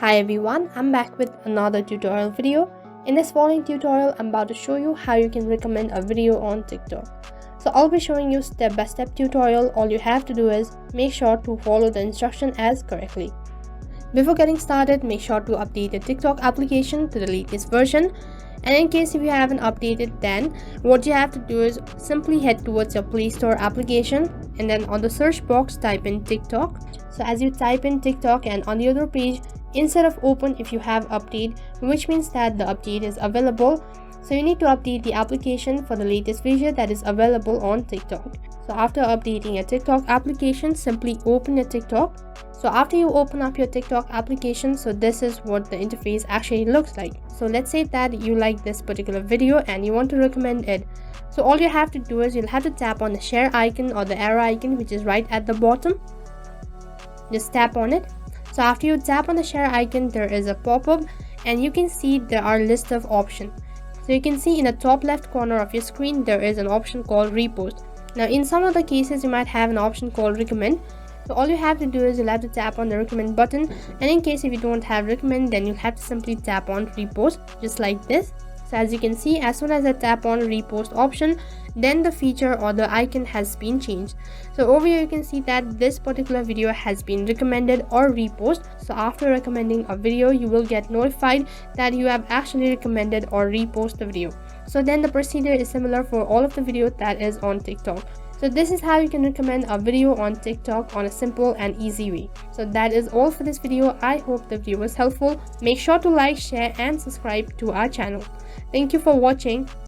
Hi everyone, I'm back with another tutorial video. In this following tutorial, I'm about to show you how you can recommend a video on TikTok. So I'll be showing you step-by-step tutorial. All you have to do is make sure to follow the instruction as correctly. Before getting started, make sure to update your TikTok application to the latest version. And in case if you haven't updated, then what you have to do is simply head towards your Play Store application and then on the search box type in TikTok. So as you type in TikTok and on the other page, instead of open, if you have update, which means that the update is available. So you need to update the application for the latest version that is available on TikTok. So after updating your TikTok application, simply open your TikTok. So after you open up your TikTok application, so this is what the interface actually looks like. So let's say that you like this particular video and you want to recommend it. So all you have to do is you'll have to tap on the share icon or the arrow icon, which is right at the bottom. Just tap on it. So after you tap on the share icon, there is a pop-up and you can see there are a list of options. So you can see in the top left corner of your screen, there is an option called repost. Now in some of the cases, you might have an option called recommend. So all you have to do is you'll have to tap on the recommend button, and in case if you don't have recommend, then you'll have to simply tap on repost, just like this. So as you can see, as soon as I tap on repost option, then the feature or the icon has been changed. So over here you can see that this particular video has been recommended or repost. So after recommending a video, you will get notified that you have actually recommended or repost the video. So then the procedure is similar for all of the videos that is on TikTok. So this is how you can recommend a video on TikTok on a simple and easy way. So that is all for this video. I hope the video was helpful. Make sure to like, share and subscribe to our channel. Thank you for watching.